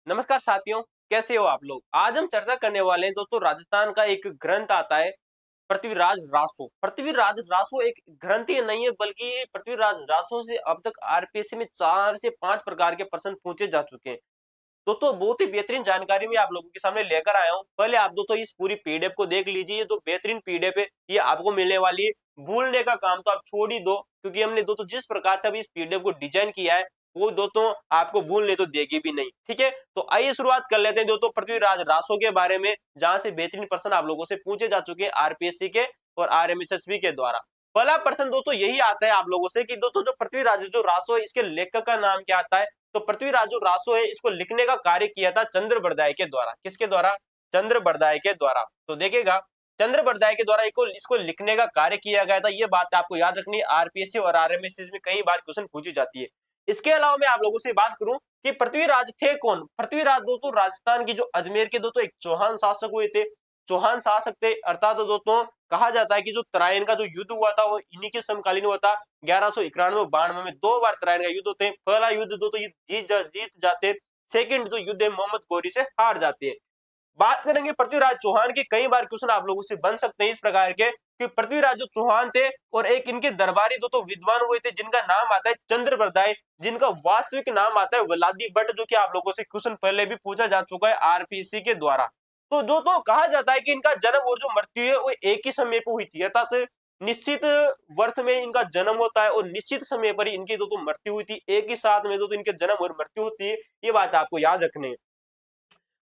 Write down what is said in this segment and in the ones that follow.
नमस्कार साथियों, कैसे हो आप लोग। आज हम चर्चा करने वाले हैं दोस्तों, राजस्थान का एक ग्रंथ आता है पृथ्वीराज रासो। पृथ्वीराज रासो एक ग्रंथ ही नहीं है, बल्कि पृथ्वीराज रासो से अब तक आरपीएससी में 4 से 5 प्रकार के प्रश्न पूछे जा चुके हैं। दोस्तों बहुत ही बेहतरीन जानकारी मैं आप लोगों के सामने लेकर आया हूँ। पहले आप दोस्तों इस पूरी पीडीएफ को देख लीजिए। ये जो बेहतरीन पीडीएफ है ये आपको मिलने वाली है। भूलने का काम तो आप छोड़ ही दो, क्योंकि हमने दोस्तों जिस प्रकार से अभी इस पीडीएफ को डिजाइन किया है वो दोस्तों आपको भूलने तो देगी भी नहीं। ठीक है, तो आइए शुरुआत कर लेते हैं दोस्तों पृथ्वीराज रासो के बारे में, जहां से बेहतरीन प्रश्न आप लोगों से पूछे जा चुके हैं आरपीएससी के और आरएमएसएसबी के द्वारा। पहला प्रश्न दोस्तों यही आता है आप लोगों से कि दोस्तों जो पृथ्वीराज जो रासो है इसके लेखक का नाम क्या आता है। तो पृथ्वीराज जो रासो है इसको लिखने का कार्य किया था चंद्रबरदाई के द्वारा। किसके द्वारा? चंद्रबरदाई के द्वारा। तो देखिएगा, चंद्रबरदाई के द्वारा इसको लिखने का कार्य किया गया था। ये बात आपको याद रखनी है, आरपीएससी और आरएमएससी में कई बार क्वेश्चन पूछी जाती है। इसके अलावा मैं आप लोगों से बात करूं कि पृथ्वीराज थे कौन। पृथ्वीराज दोस्तों राजस्थान की जो अजमेर के दोस्तों एक चौहान शासक हुए थे। चौहान शासक थे, अर्थात दोस्तों कहा जाता है कि जो तराइन का जो युद्ध हुआ था वो इन्हीं के समकालीन हुआ था। 1191-92 में 2 बार तराइन का युद्ध होते हैं। पहला युद्ध दोस्तों ये जीत जाते हैं। सेकंड जो युद्ध है मोहम्मद गौरी से हार जाते हैं। बात करेंगे पृथ्वीराज चौहान की, कई बार क्वेश्चन आप लोगों से बन सकते हैं इस प्रकार के कि पृथ्वीराज जो चौहान थे और एक इनके दरबारी दोस्तों विद्वान हुए थे जिनका नाम आता है चंद्रबरदाई, जिनका वास्तविक नाम आता है वलादी भट्ट, जो कि आप लोगों से क्वेश्चन पहले भी पूछा जा चुका है आरपीएससी के द्वारा। तो जो तो कहा जाता है कि इनका जन्म और जो मृत्यु है वो एक ही समय पे हुई थी, अर्थात निश्चित वर्ष में इनका जन्म होता है और निश्चित समय पर ही इनकी दोस्तों मृत्यु हुई थी। एक ही साथ में दोस्तों इनके जन्म और मृत्यु होती है, ये बात आपको याद रखनी है।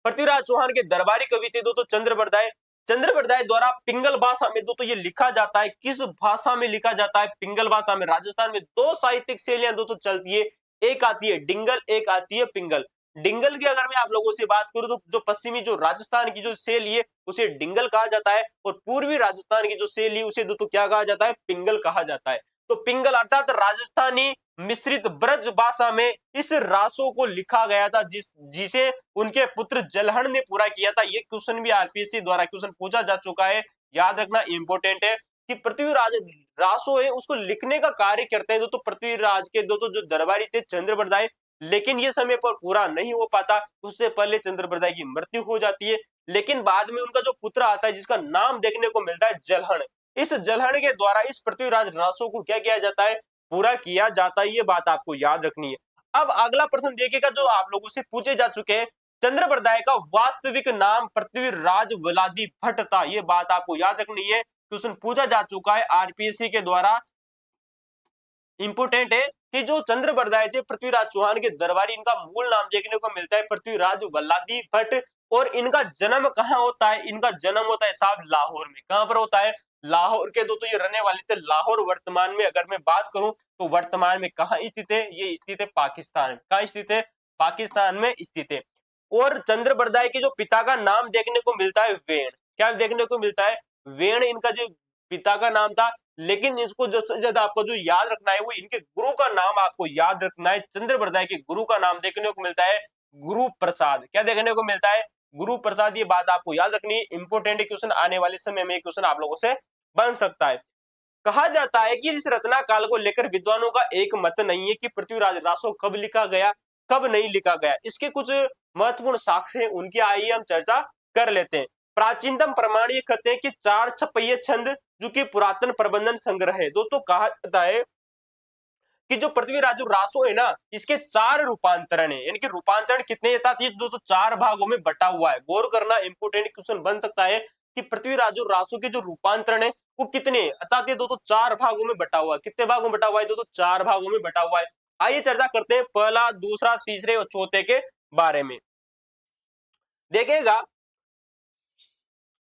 पृथ्वीराज चौहान के दरबारी कवि थे दोस्तों चंद्रबरदाई। चंद्रबरदाई द्वारा पिंगल भाषा में दोस्तों ये लिखा जाता है। किस भाषा में लिखा जाता है? पिंगल भाषा में। राजस्थान में 2 साहित्यिक शैलियां दोस्तों चलती है, एक आती है डिंगल, एक आती है पिंगल। डिंगल की अगर मैं आप लोगों से बात करूं तो जो पश्चिमी जो राजस्थान की जो शैली है उसे डिंगल कहा जाता है, और पूर्वी राजस्थान की जो शैली है उसे दोस्तों क्या कहा जाता है? पिंगल कहा जाता है। तो पिंगल अर्थात राजस्थानी मिश्रित ब्रज भाषा में इस रासो को लिखा गया था, जिसे उनके पुत्र जलहण ने पूरा किया था। ये क्वेश्चन भी आरपीएससी द्वारा क्वेश्चन पूछा जा चुका है, याद रखना इंपॉर्टेंट है कि पृथ्वीराज रासो है उसको लिखने का कार्य करते हैं तो पृथ्वीराज के जो दरबारी थे चंद्रबरदाई, लेकिन ये समय पर पूरा नहीं हो पाता। उससे पहले चंद्रबरदाई की मृत्यु हो जाती है, लेकिन बाद में उनका जो पुत्र आता है जिसका नाम देखने को मिलता है जलहण, इस जलहण के द्वारा इस पृथ्वीराज रासो को क्या किया जाता है? पूरा किया जाता है। ये बात आपको याद रखनी है। अब अगला प्रश्न देखिएगा जो आप लोगों से पूछे जा चुके हैं। चंद्रबरदाई का वास्तविक नाम पृथ्वीराज वलादी भट्ट था। ये बात आपको याद रखनी है, क्वेश्चन पूछा जा चुका है आरपीएससी के द्वारा। इंपोर्टेंट है कि जो चंद्रबरदाई थे पृथ्वीराज चौहान के दरबारी, इनका मूल नाम देखने को मिलता है पृथ्वीराज वलादी भट्ट। और इनका जन्म कहाँ होता है? इनका जन्म होता है साहब लाहौर में। कहां पर होता है? लाहौर के दोस्तों ये रहने वाले थे। लाहौर वर्तमान में अगर मैं बात करूं तो वर्तमान में कहां स्थित है? ये स्थित है पाकिस्तान में। कहां स्थित है? पाकिस्तान में स्थित है। और चंद्रबरदाई के जो पिता का नाम देखने को मिलता है वेण। क्या देखने को मिलता है? वेण इनका जो पिता का नाम था। लेकिन इसको जो सबसे ज्यादा आपको जो याद रखना है वो इनके गुरु का नाम आपको याद रखना है। चंद्रबरदाई के गुरु का नाम देखने को मिलता है गुरु प्रसाद। क्या देखने को मिलता है? गुरु प्रसाद। ये बात आपको याद रखनी है, इंपोर्टेंट क्वेश्चन आने वाले समय में क्वेश्चन आप लोगों से बन सकता है। कहा जाता है कि इस रचना काल को लेकर विद्वानों का एक मत नहीं है कि पृथ्वीराज रासो कब लिखा गया, कब नहीं लिखा गया। इसके कुछ महत्वपूर्ण साक्ष्य हैं, उनकी आइए हम चर्चा कर लेते हैं। प्राचीनतम प्रमाण ये कहते हैं कि 4 छपैये छंद जो कि पुरातन प्रबंधन संग्रह है। दोस्तों कहा जाता है कि जो पृथ्वीराज रासो है ना, इसके 4 रूपांतरण है। यानी कि रूपांतरण कितने था? ये दोस्तों 4 भागों में बटा हुआ है। गौर करना, इंपोर्टेंट क्वेश्चन बन सकता है कि पृथ्वीराज रासो के जो रूपांतरण है वो कितने, अर्थात ये दोस्तों 4 भागों में बटा हुआ है। कितने भागों में बटा हुआ है? दोस्तों 4 भागों में बटा हुआ है। आइए चर्चा करते हैं पहला, दूसरा, तीसरे और चौथे के बारे में। देखिएगा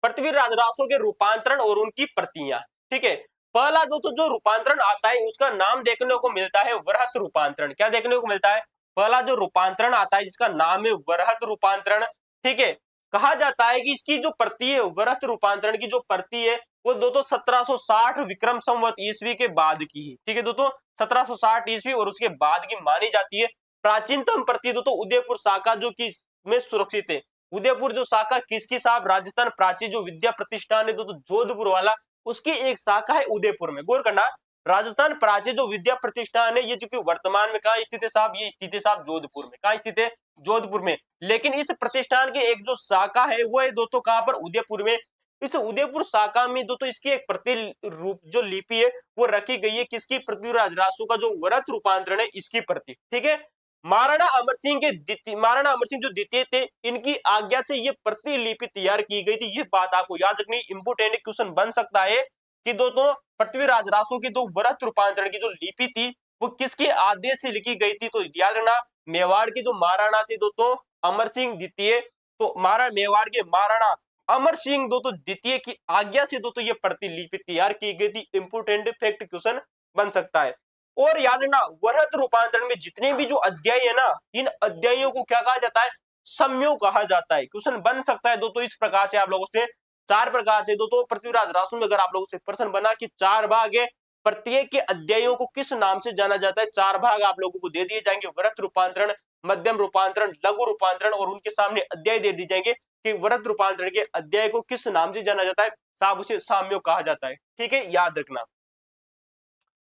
पृथ्वीराज रासो के रूपांतरण और उनकी प्रतियां। ठीक है, पहला जो रूपांतरण आता है उसका नाम देखने को मिलता है वृहत रूपांतरण। क्या देखने को मिलता है? पहला जो रूपांतरण आता है जिसका नाम है वृहत रूपांतरण। ठीक है, कहा जाता है कि इसकी जो प्रति है, वृहत रूपांतरण की जो प्रति है वो दोस्तों 1760 विक्रम संवत ईस्वी के बाद की है। ठीक है दोस्तों, 1760 ईस्वी और उसके बाद की मानी जाती है। प्राचीनतम प्रति दोस्तों उदयपुर शाखा जो कि में सुरक्षित है। उदयपुर जो शाखा किसकी साहब? राजस्थान प्राची जो विद्या प्रतिष्ठान है दोस्तों जोधपुर वाला, उसकी एक शाखा है उदयपुर में। गौर करना, राजस्थान प्राच्य जो विद्या प्रतिष्ठान है ये जो कि वर्तमान में कहाँ स्थित है साहब, ये स्थित है साहब जोधपुर में। कहाँ स्थित है, जोधपुर में। लेकिन इस प्रतिष्ठान की एक जो शाखा है वो है दोस्तों कहाँ पर, उदयपुर में। इस उदयपुर शाखा में दोस्तों इसकी एक प्रति रूप जो लिपि है वो रखी गई है, किसकी, पृथ्वीराज रासो का जो वरत रूपांतरण है इसकी प्रति। ठीक है, महाराणा अमर सिंह के द्वितीय, महाराणा अमर सिंह जो द्वितीय थे इनकी आज्ञा से ये प्रतिलिपि तैयार की गई थी। ये बात आपको याद रखनी, इंपोर्टेंट क्वेश्चन बन सकता है कि दोस्तों पृथ्वीराज रासो की जो वरत रूपांतरण की जो लिपि थी वो किसके आदेश से लिखी गई थी, तो याद रखना मेवाड़ के जो महाराणा थे दोस्तों अमर सिंह द्वितीय, तो मेवाड़ के महाराणा अमर सिंह दोस्तों द्वितीय की आज्ञा से दोस्तों ये प्रतिलिपि तैयार की गई थी। इंपोर्टेंट फैक्ट क्वेश्चन बन सकता है। और याद रखना वरत रूपांतरण में जितने भी जो अध्याय है ना, इन अध्यायों को क्या कहा जाता है, सम्यो कहा जाता है। क्वेश्चन बन सकता है दोस्तों इस प्रकार से आप लोगों से, चार प्रकार से दोस्तों पृथ्वीराज रासो में अगर आप लोगों से प्रश्न बना कि चार भाग है, प्रत्येक के अध्यायों को किस नाम से जाना जाता है, चार भाग आप लोगों को दे दिए जाएंगे, वरत रूपांतरण, मध्यम रूपांतरण, लघु रूपांतरण, और उनके सामने अध्याय दे दिए जाएंगे कि वरत रूपांतरण के अध्याय को किस नाम से जाना जाता है साहब, उसे साम्यो कहा जाता है। ठीक है, याद रखना।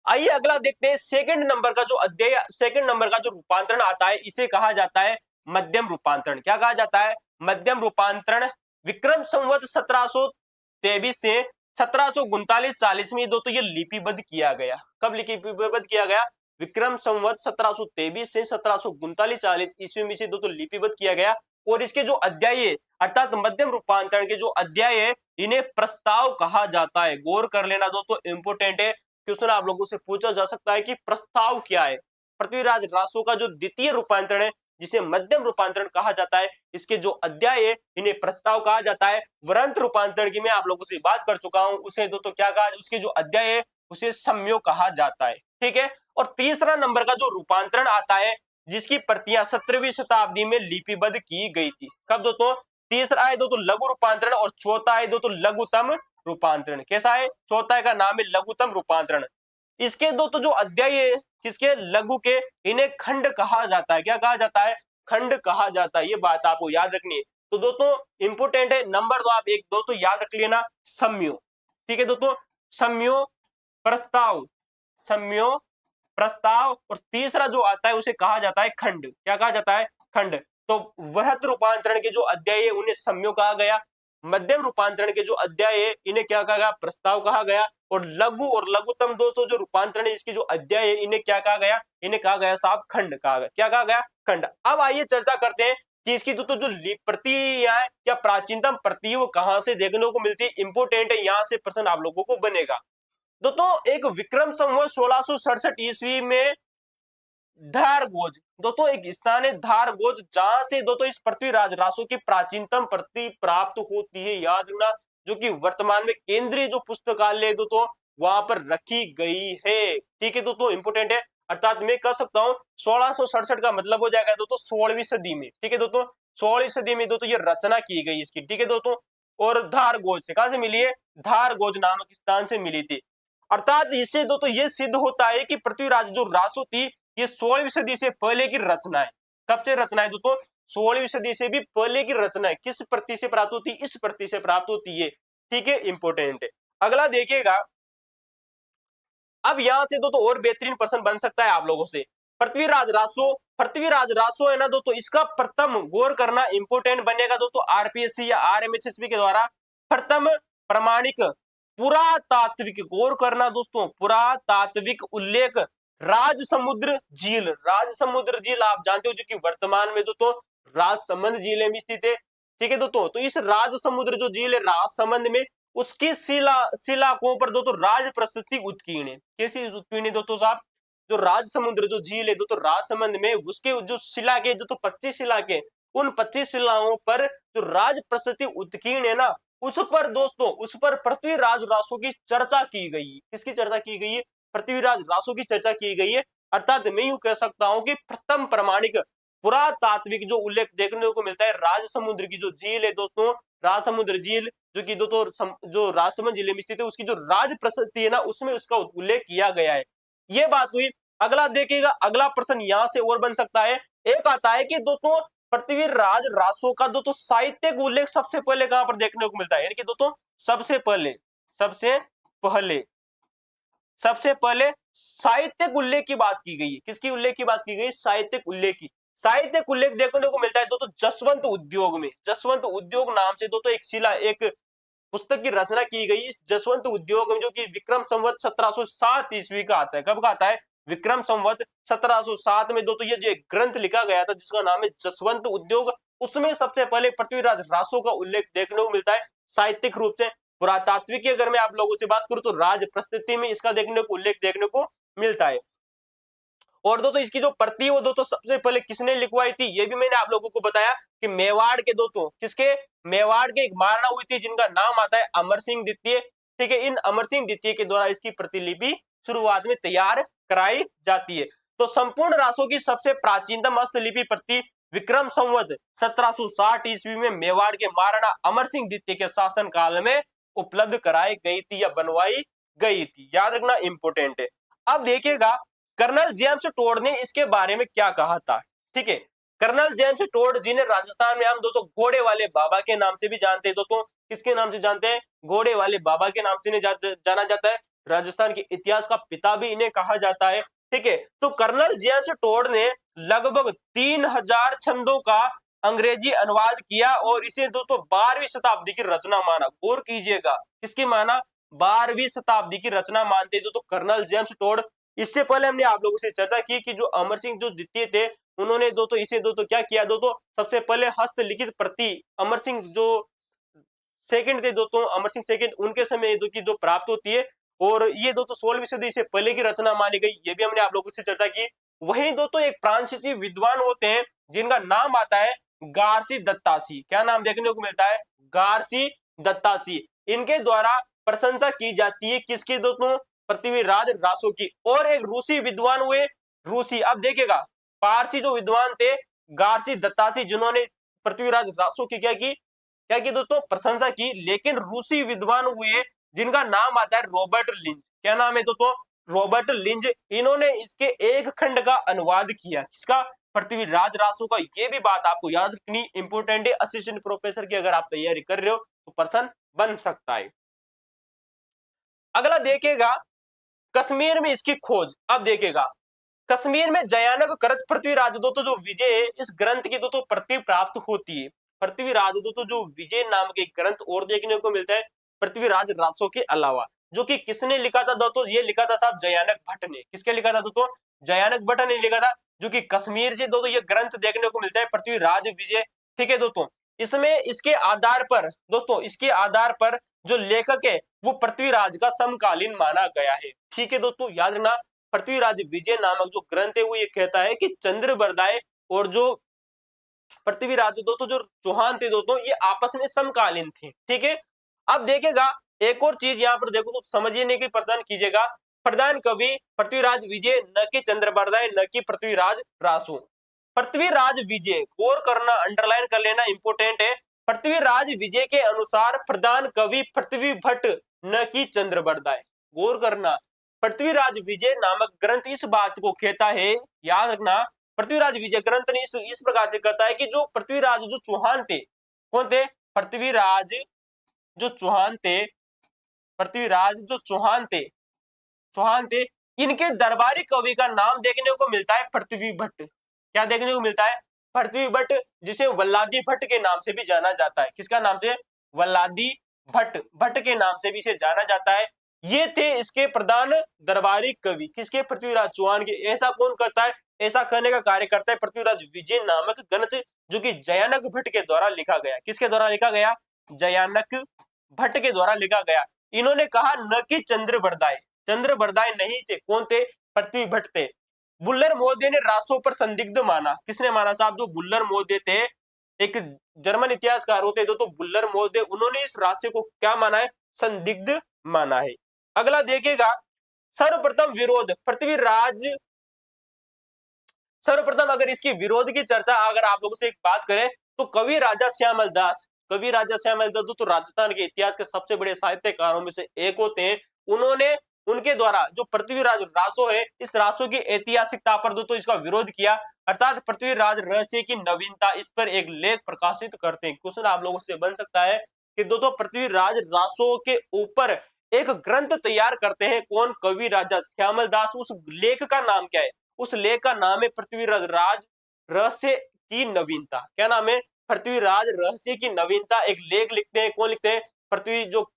आइए अगला देखते हैं, सेकंड नंबर का जो अध्याय, सेकंड नंबर का जो रूपांतरण आता है इसे कहा जाता है मध्यम रूपांतरण। क्या कहा जाता है, मध्यम रूपांतरण। विक्रम संवत 1723 से 1739-40 में दोस्तों ये लिपिबद्ध किया गया। कब लिपिबद्ध किया गया, विक्रम संवत 1723 से 1739-40 ईस्वी में से दोस्तों लिपिबद्ध किया गया। और इसके जो अध्याय है अर्थात मध्यम रूपांतरण के जो अध्याय है इन्हें प्रस्ताव कहा जाता है। गौर कर लेना दोस्तों, इंपोर्टेंट है, क्वेश्चन आप लोगों से पूछा जा सकता है कि प्रस्ताव क्या है। पृथ्वीराज रासो का जो द्वितीय रूपांतरण है जिसे मध्यम रूपांतरण कहा जाता है, इसके जो अध्याय है इन्हें प्रस्ताव कहा जाता है। वृंत रूपांतरण की मैं आप लोगों से बात कर चुका हूं, उसे दोस्तों क्या कहा, उसके जो अध्याय है उसे सम्यो कहा जाता है। ठीक है, और तीसरा नंबर का जो रूपांतरण आता है जिसकी प्रतियां 17वीं शताब्दी में लिपिबद्ध की गई थी। कब दोस्तों, तीसरा है दोस्तों लघु रूपांतरण, और चौथा है दोस्तों लघुतम रूपांतरण। कैसा है, चौथा का नाम है लघुतम रूपांतरण। इसके दोस्तों जो अध्याय है किसके, लघु के, इन्हें खंड कहा जाता है। क्या कहा जाता है, खंड कहा जाता है। ये बात आपको याद रखनी है। तो दोस्तों इंपोर्टेंट है, नंबर दो आप एक दोस्तों याद रख लेना, सम्यो। ठीक है दोस्तों, सम्यो, प्रस्ताव, सम्यो, प्रस्ताव, और तीसरा जो आता है उसे कहा जाता है खंड। क्या कहा जाता है, खंड। तो वृहत रूपांतरण के जो अध्याय है उन्हें सम्यो कहा गया, मध्यम रूपांतरण के जो अध्याय है इन्हें क्या कहा गया, प्रस्ताव कहा गया, और लघु और लघुतम दोस्तों जो रूपांतरण है इसकी जो अध्याय है इन्हें क्या कहा गया, इन्हें कहा गया साहब खंड कहा गया। क्या कहा गया, खंड। अब आइए चर्चा करते हैं कि इसकी दोस्तों जो प्रतियां है या प्राचीनतम प्रति वो कहां से देखने को मिलती है। इंपोर्टेंट है, यहां से प्रश्न आप लोगों को बनेगा। दोस्तों एक विक्रम संवत 1667 ईस्वी में धारगोज, दोस्तों एक स्थान है धारगोज, जहां से दोस्तों इस पृथ्वीराज रासो की प्राचीनतम प्रति प्राप्त होती है। याद रखना, जो कि वर्तमान में केंद्रीय जो पुस्तकालय दोस्तों वहां पर रखी गई है। ठीक है दोस्तों, इंपोर्टेंट है। अर्थात मैं कह सकता हूँ 1667 का मतलब हो जाएगा दोस्तों 16वीं सदी में। ठीक है दोस्तों, 16वीं सदी में दोस्तों ये रचना की गई इसकी। ठीक है दोस्तों, और धारगोज से कहां से मिली है, धारगोज नामक स्थान से मिली थी। अर्थात इससे दोस्तों ये सिद्ध होता है कि पृथ्वीराज जो रासो थी ये 16वीं सदी से पहले की रचना है। कब से रचना है दोस्तों, 16वीं सदी से भी पहले की रचना है। किस प्रति से प्राप्त होती है, इस प्रति से प्राप्त होती है। ठीक है, इंपोर्टेंट है। अगला देखिएगा, अब यहां से दोस्तों और बेहतरीन प्रश्न बन सकता है आप लोगों से। पृथ्वीराज रासो, पृथ्वीराज रासो है ना दोस्तों, इसका प्रथम गौर करना इंपोर्टेंट बनेगा दोस्तों आरपीएससी या आरएमएसएसबी के द्वारा प्रथम प्रमाणिक पुरातात्विक, गौर करना दोस्तों, पुरातात्विक उल्लेख राजसमुद्र झील। राजसमुद्र झील आप जानते हो जो कि वर्तमान में दोस्तों राजसमंद जिले में स्थित है। ठीक है दोस्तों, तो इस राजसमुद्र जो झील है राजसमंद में, उसकी शिलाकों पर दोस्तों राज प्रशस्ति उत्कीर्ण है। कैसी उत्कीर्ण है दोस्तों साहब, जो राजसमुद्र जो झील है दोस्तों राजसमंद में, उसके जो शिला के दोस्तों 25 शिला के, उन 25 शिलाओं पर जो राज प्रशस्ति उत्कीर्ण है ना, उस पर दोस्तों, उस पर पृथ्वीराज रासो की चर्चा की गई है। किसकी चर्चा की गई है, पृथ्वीराज रासो की चर्चा की गई है। अर्थात मैं यूं कह सकता हूं कि प्रथम प्रमाणिक पुरातात्विक जो उल्लेख देखने को मिलता है राजसमुद्र की जो झील है दोस्तों, राजसमुद्र झील जो कि दोस्तों जो राजसमंद जिले में स्थित है, उसकी जो राज प्रशस्ति है ना उसमें उसका उल्लेख किया गया है। ये बात हुई। अगला देखिएगा, अगला प्रश्न यहां से और बन सकता है। एक आता है कि दोस्तों पृथ्वीराज रासो का दोस्तों साहित्यिक उल्लेख सबसे पहले कहां पर देखने को मिलता है, यानी कि दोस्तों सबसे पहले सबसे पहले साहित्यिक उल्लेख की बात की गई है। किसकी उल्लेख की बात की गई? साहित्यिक उल्लेख की। साहित्यिक उल्लेख देखने को मिलता है दोस्तों जसवंत उद्योग में। जसवंत उद्योग नाम से दोस्तों एक पुस्तक की रचना की गई इस जसवंत उद्योग में, जो कि विक्रम संवत 1707 ईस्वी का आता है। कब का आता है? विक्रम संवत 1707 में दोस्तों ये जो एक ग्रंथ लिखा गया था जिसका नाम है जसवंत उद्योग, उसमें सबसे पहले पृथ्वीराज रासो का उल्लेख देखने को मिलता है साहित्यिक रूप से। पुरातात्विक की अगर मैं आप लोगों से बात करूं तो राज प्रस्तुति में इसका देखने को उल्लेख देखने को मिलता है। और दोस्तों इसकी जो प्रति है वो दोस्तों सबसे पहले किसने लिखवाई थी ये भी मैंने आप लोगों को बताया कि मेवाड़ के दोस्तों, किसके? मेवाड़ के एक महाराणा हुई थी जिनका नाम आता है अमर सिंह द्वितीय। ठीक है, इन अमर सिंह द्वितीय के द्वारा इसकी प्रतिलिपि शुरुआत में तैयार कराई जाती है। तो संपूर्ण रासों की सबसे प्राचीनतम हस्तलिपि प्रति विक्रम संवत 1760 ईस्वी में मेवाड़ के महाराणा अमर सिंह द्वितीय के शासन काल में उपलब्ध कराई गई थी या बनवाई गई थी। याद रखना इंपोर्टेंट है। अब देखिएगा कर्नल जेम्स टोड ने इसके बारे में क्या कहा था। ठीक है, कर्नल जेम्स टोड जिन्हें राजस्थान में हम दोस्तों घोड़े वाले बाबा के नाम से भी जानते हैं। दोस्तों किसके नाम से जानते हैं? घोड़े वाले बाबा के नाम से जाना जाता है। राजस्थान के इतिहास का पिता भी इन्हें कहा जाता है। ठीक है, तो कर्नल जेम्स टोड ने लगभग 3000 छंदों का अंग्रेजी अनुवाद किया और इसे दोस्तों 12वीं शताब्दी की रचना माना। गौर कीजिएगा, किसकी माना? 12वीं शताब्दी की रचना मानते दोस्तों कर्नल जेम्स टोड। इससे पहले हमने आप लोगों से चर्चा की कि जो अमर सिंह जो द्वितीय थे उन्होंने दोस्तों इसे दोस्तों क्या किया? दोस्तों सबसे पहले हस्तलिखित प्रति अमर सिंह जो सेकंड थे दोस्तों, अमर सिंह सेकंड, उनके समय की जो प्राप्त होती है और ये दोस्तों 16वीं सदी से पहले की रचना मानी गई, ये भी हमने आप लोगों से चर्चा की। वहीं दोस्तों एक फ्रांसीसी विद्वान होते हैं जिनका नाम आता है गारसी दत्तासी। क्या नाम देखने को मिलता है? गारसी दत्तासी। इनके द्वारा प्रशंसा की जाती है किसकी दोस्तों? पृथ्वीराज रासो की। और एक रूसी विद्वान हुए, रूसी, अब देखिएगा पारसी जो विद्वान थे गारसी दत्तासी, जिन्होंने पृथ्वीराज रासो की क्या की दोस्तों? प्रशंसा की। लेकिन रूसी विद्वान हुए जिनका नाम आता है रॉबर्ट लिंज। क्या नाम है दोस्तों? रॉबर्ट लिंज। इन्होंने इसके एक खंड का अनुवाद किया। किसका? पृथ्वीराज रासो का। ये भी बात आपको याद रखनी इंपोर्टेंट है। असिस्टेंट प्रोफेसर की अगर आप तैयारी कर रहे हो तो पर्सन बन सकता है। अगला देखिएगा कश्मीर में इसकी खोज। अब देखिएगा कश्मीर में जयानक करत पृथ्वीराज दोस्तों जो विजय है इस ग्रंथ की दोस्तों प्रति प्राप्त होती है। पृथ्वीराज दोस्तों जो विजय नाम के ग्रंथ और देखने को मिलता है पृथ्वीराज रासो के अलावा, जो कि किसने लिखा था दोस्तों? ये लिखा था साहब जयानक भट्ट ने। किसके लिखा था दोस्तों? जयानक भट्ट ने लिखा था, जो कि कश्मीर से दोस्तों ये ग्रंथ देखने को मिलता है पृथ्वीराज विजय। ठीक है दोस्तों, इसमें इसके आधार पर दोस्तों, इसके आधार पर जो लेखक है वो पृथ्वीराज का समकालीन माना गया है। ठीक है दोस्तों, याद रखना पृथ्वीराज विजय नामक जो ग्रंथ है वो ये कहता है कि चंद्रबरदाय और जो पृथ्वीराज दोस्तों जो चौहान थे दोस्तों ये आपस में समकालीन थे। ठीक है, अब देखेगा एक और चीज यहाँ पर देखो तो समझने की प्रदान कीजिएगा। प्रधान कवि पृथ्वीराज विजय, न कि चंद्रबरदाय, न कि पृथ्वीराज रासो। पृथ्वीराज विजय, गौर करना, अंडरलाइन कर लेना, इंपोर्टेंट है। पृथ्वीराज विजय के अनुसार प्रधान कवि पृथ्वी भट्ट, न कि चंद्रबरदाय। गौर करना, पृथ्वीराज विजय नामक ग्रंथ इस बात को कहता है, याद रखना, पृथ्वीराज विजय ग्रंथ ने इस प्रकार से कहता है कि जो पृथ्वीराज जो चौहान थे, कौन थे? पृथ्वीराज जो चौहान थे, पृथ्वीराज जो चौहान थे, इनके दरबारी कवि का नाम देखने को मिलता है पृथ्वी भट्ट। क्या देखने को मिलता है? पृथ्वी भट्ट, जिसे वल्लादी भट्ट के नाम से भी जाना जाता है। किसका नाम से? वल्लादी भट्ट, भट्ट के नाम से भी इसे जाना जाता है। ये थे इसके प्रधान दरबारी कवि, किसके? पृथ्वीराज चौहान के। ऐसा कौन करता है? ऐसा करने का कार्य करता है पृथ्वीराज विजय नामक ग्रंथ, जो कि जयानक भट्ट के द्वारा लिखा गया। किसके द्वारा लिखा गया? जयानक भट्ट के द्वारा लिखा गया। इन्होंने कहा न कि चंद्रबरदाय, चंद्रबरदाय नहीं थे। कौन थे? पृथ्वी भट्ट थे। बुल्लर मोहदे ने रासो पर संदिग्ध माना। किसने माना साहब? जो बुल्लर मोहदे थे, एक जर्मन इतिहासकार होते तो बुल्लर मोहदे, उन्होंने इस राशि को क्या माना है? संदिग्ध माना है। अगला देखिएगा सर्वप्रथम विरोध पृथ्वीराज, सर्वप्रथम अगर इसकी विरोध की चर्चा अगर आप लोगों से एक बात करें तो कवि राजा श्यामल दास, कवि राजा श्यामल दास तो राजस्थान के इतिहास के सबसे बड़े साहित्यकारों में से एक होते हैं। उन्होंने उनके द्वारा जो पृथ्वीराज रासो है इस रासो की ऐतिहासिकता पर दोस्तों इसका विरोध किया, अर्थात पृथ्वीराज रहस्य की नवीनता, इस पर एक लेख प्रकाशित करते हैं। क्वेश्चन आप लोगों से बन सकता है कि दोस्तों पृथ्वीराज रासो के ऊपर एक ग्रंथ तैयार करते हैं। कौन? कवि राजा श्यामल दास। उस लेख का नाम क्या है? उस लेख का नाम है पृथ्वीराज रहस्य की नवीनता। क्या नाम है? पृथ्वीराज रहस्य की नवीनता। एक लेख लिखते हैं। कौन लिखते हैं? पृथ्वी जो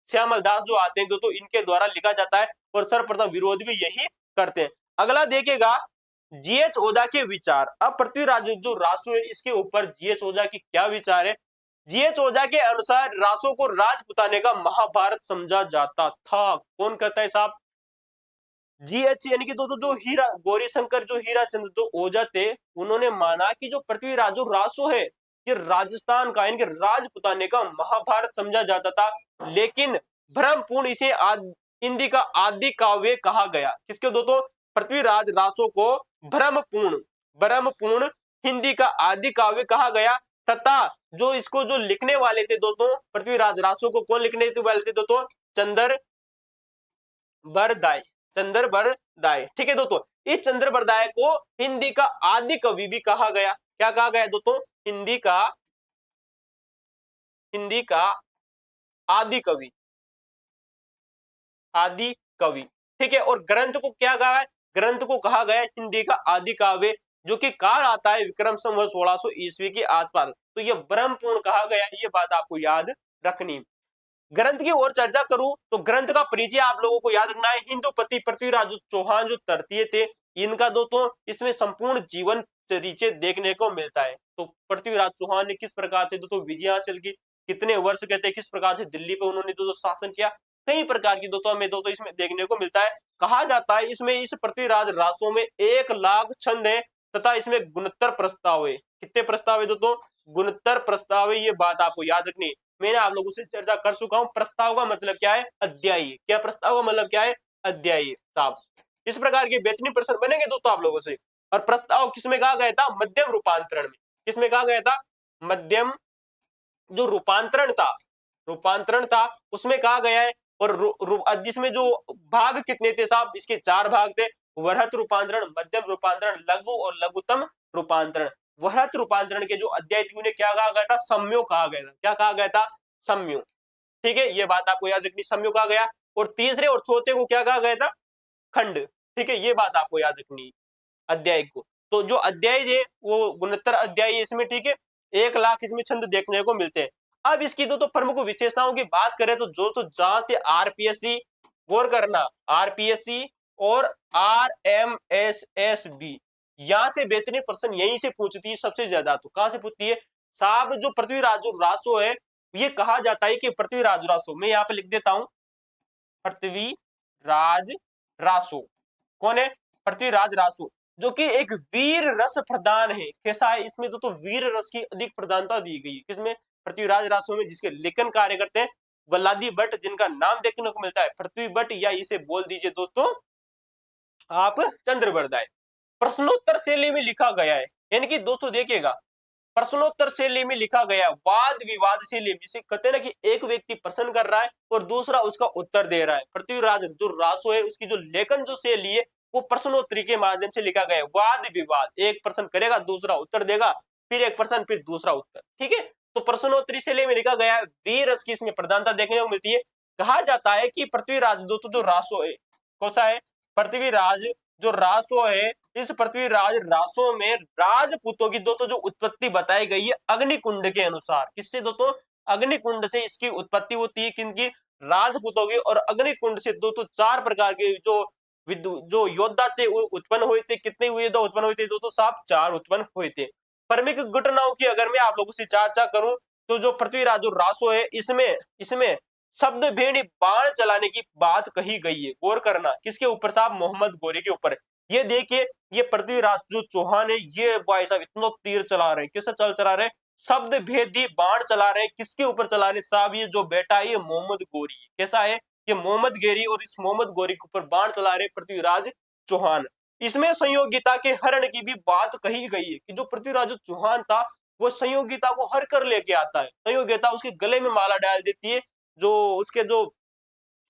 श्यामल दास जो आते हैं तो इनके द्वारा लिखा जाता है और सर्वप्रथम विरोध भी यही करते हैं। अगला देखेगा जीएच ओझा के विचार। अब पृथ्वीराज जो रासो है इसके ऊपर जीएच ओझा की क्या विचार है? जीएच ओझा के अनुसार रासो को राजपुताने का महाभारत समझा जाता था। कौन कहता है साहब? जीएच यानी कि दोस्तों जो हीरा गौरी शंकर जो हीरा चंद्र जो ओझा थे उन्होंने माना कि जो पृथ्वीराज जो रासो है ये राजस्थान का इनके राजपुताने का महाभारत समझा जाता था। लेकिन भ्रमपूर्ण इसे हिंदी का आदि काव्य कहा गया। किसके दोस्तों? पृथ्वीराज रासो को भ्रमपूर्ण हिंदी का आदि काव्य कहा गया। तथा जो इसको जो लिखने वाले थे दोस्तों पृथ्वीराज रासो को कौन लिखने वाले थे दोस्तों? चंद्रबरदाई। चंद्रबरदाई, ठीक है दोस्तों। इस चंद्रबरदाई को हिंदी का आदि कवि भी कहा गया। क्या कहा गया दोस्तों? हिंदी का आदि कवि, आदि कवि, ठीक है। और ग्रंथ को क्या कहा है? ग्रंथ को कहा गया हिंदी का आदि काव्य, जो कि काल आता है विक्रम संवत 1600 ईस्वी के आसपास। तो ये ब्रह्मपूर्ण कहा गया, ये बात आपको याद रखनी। ग्रंथ की और चर्चा करूं तो ग्रंथ का परिचय आप लोगों को याद रखना है। हिंदुपति पृथ्वीराज चौहान जो तृतीय थे इनका दोस्तों इसमें संपूर्ण जीवन परिचय देखने को मिलता है। तो पृथ्वीराज चौहान ने किस प्रकार से दोस्तों विजय हासिल की, कितने वर्ष कहते हैं, किस प्रकार से दिल्ली पे उन्होंने दोस्तों शासन किया, कई प्रकार की दोस्तों हमें दोस्तों इसमें देखने को मिलता है। कहा जाता है इसमें इस पृथ्वीराज रासों में 1,00,000 छंद है तथा इसमें 69 प्रस्ताव है। कितने प्रस्ताव है दोस्तों? 69 प्रस्ताव है। ये बात आपको याद रखनी। मैंने आप लोगों से चर्चा कर चुका हूं। प्रस्ताव का मतलब क्या है? अध्यायी। क्या प्रस्ताव का मतलब क्या है? अध्यायी साहब। इस प्रकार के बेहतरीन प्रश्न बनेंगे दोस्तों आप लोगों से। और प्रस्ताव किसमें कहा गया था? मध्यम रूपांतरण में। किसमें कहा गया था? मध्यम जो रूपांतरण था उसमें कहा गया है। और जिसमें जो भाग कितने थे साहब? इसके 4 भाग थे। वृहत रूपांतरण, मध्यम रूपांतरण, लघु और लघुतम रूपांतरण। वृहत रूपांतरण के जो अध्याय थे उन्हें क्या कहा गया था? सम्यो कहा गया था। क्या कहा गया था? सम्यो, ठीक है। ये बात आपको याद रखनी, सम्यो कहा गया। और तीसरे और चौथे को क्या कहा गया था? खंड, ठीक है। ये बात आपको याद रखनी अध्याय को। तो जो अध्याय है वो 69 अध्याय है इसमें, ठीक है। 1,00,000 इसमें छंद देखने को मिलते हैं। अब इसकी तो प्रमुख विशेषताओं की बात करें तो जो तो जहां से आरपीएससी, गौर करना, आरपीएससी और आरएमएसएसबी यहां से बेहतरीन प्रश्न यहीं से पूछती है सबसे ज्यादा। तो कहां से पूछती है साहब? जो पृथ्वीराज रासो है ये कहा जाता है कि पृथ्वीराज रासो, मैं यहाँ पे लिख देता हूं पृथ्वीराज रासो। कौन है? पृथ्वीराज रासो, जो कि एक वीर रस प्रधान है। कैसा है? इसमें तो वीर रस की अधिक प्रधानता दी गई है। किसमें? पृथ्वीराज रासो में। जिसके लेखन कार्य करते हैं वल्लादी भट्ट, जिनका नाम देखने को मिलता है पृथ्वी भट्ट, या इसे बोल दीजिए दोस्तों आप चंद्रबरदाई। प्रश्नोत्तर शैली में लिखा गया है, यानी कि दोस्तों देखिएगा प्रश्नोत्तर शैली में लिखा गया, वाद विवाद शैली, जिसे कहते हैं ना कि एक व्यक्ति प्रश्न कर रहा है और दूसरा उसका उत्तर दे रहा है। पृथ्वीराज जो रासो है उसकी जो लेखन जो शैली है वो प्रश्नोत्तरी के माध्यम से लिखा गया है। वाद विवाद, एक प्रश्न करेगा दूसरा उत्तर देगा, फिर एक प्रश्न फिर दूसरा उत्तर, ठीक है। तो प्रश्नोत्तरी शैली में लिखा गया है, वीर रस की इसमें प्रधानता देखने को मिलती है। कहा जाता है कि पृथ्वीराज दोस्तों जो रासो है, कौन सा है? पृथ्वीराज जो रासो है, इस पृथ्वीराज रासो में राजपूतों की दोस्तों जो उत्पत्ति बताई गई है अग्निकुंड के अनुसार। किससे दोस्तों? अग्निकुंड से इसकी उत्पत्ति होती है। किनकी? राजपूतों की। और अग्निकुंड से दोस्तों 4 प्रकार के जो योद्धा थे वो उत्पन्न हुए थे। कितने योद्धा उत्पन्न हुए थे दोस्तों? साहब 4 उत्पन्न हुए थे। प्रमुख घटनाओं की अगर मैं आप लोगों से चर्चा करूं तो जो पृथ्वीराज जो रासो है इसमें शब्द भेड़ी बाण चलाने की बात कही गई है। गौर करना, किसके ऊपर साहब? मोहम्मद गोरी के ऊपर। ये देखिए ये पृथ्वीराज जो चौहान है ये भाई साहब इतना तीर चला रहे हैं। किससे चला रहे हैं? शब्द भेदी बाण चला रहे हैं। किसके ऊपर चला रहे साहब? ये जो बेटा है ये मोहम्मद गोरी है। कैसा है? ये मोहम्मद गोरी, और इस मोहम्मद गोरी के ऊपर बाण चला रहे पृथ्वीराज चौहान। इसमें संयोगिता के हरण की भी बात कही गई है कि जो पृथ्वीराज चौहान था वो संयोगिता को हर कर लेके आता है। संयोगिता उसके गले में माला डाल देती है। जो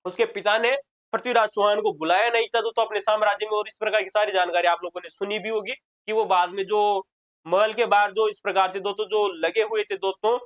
उसके पिता ने पृथ्वीराज चौहान को बुलाया नहीं था तो अपने साम्राज्य में। और इस प्रकार की सारी जानकारी आप लोगों ने सुनी भी होगी कि वो बाद में जो महल के बाहर जो इस प्रकार से दोस्तों जो लगे हुए थे दोस्तों,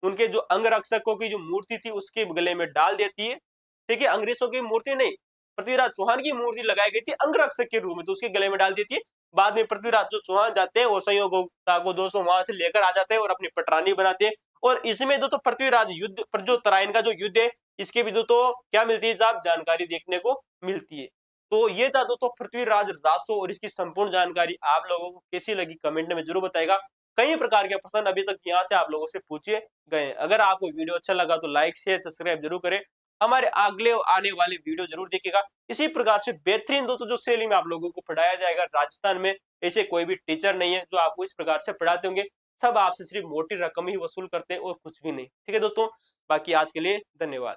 उनके जो अंगरक्षकों की जो मूर्ति थी उसके गले में डाल देती है। ठीक है, अंग्रेजों की मूर्ति नहीं, पृथ्वीराज चौहान की मूर्ति लगाई गई थी अंगरक्षक के रूप में, तो उसके गले में डाल दी थी। बाद में पृथ्वीराज जो चौहान जाते हैं और संयोगता को दोस्तों वहां से लेकर आ जाते हैं और अपनी पटरानी बनाते हैं। और इसमें दोस्तों पृथ्वीराज युद्ध पर जो तराइन का जो युद्ध है, इसके भी दोस्तों क्या मिलती है, जब जानकारी देखने को मिलती है। तो ये था दोस्तों पृथ्वीराज रासो, और इसकी संपूर्ण जानकारी आप लोगों को कैसी लगी कमेंट में जरूर बताएगा। कई प्रकार के प्रश्न अभी तक यहाँ से आप लोगों से पूछे गए। अगर आपको वीडियो अच्छा लगा तो लाइक शेयर सब्सक्राइब जरूर करें, हमारे अगले आने वाले वीडियो जरूर देखिएगा। इसी प्रकार से बेहतरीन दोस्तों जो शैली में आप लोगों को पढ़ाया जाएगा। राजस्थान में ऐसे कोई भी टीचर नहीं है जो आपको इस प्रकार से पढ़ाते होंगे, सब आपसे सिर्फ मोटी रकम ही वसूल करते हैं और कुछ भी नहीं। ठीक है दोस्तों, बाकी आज के लिए धन्यवाद।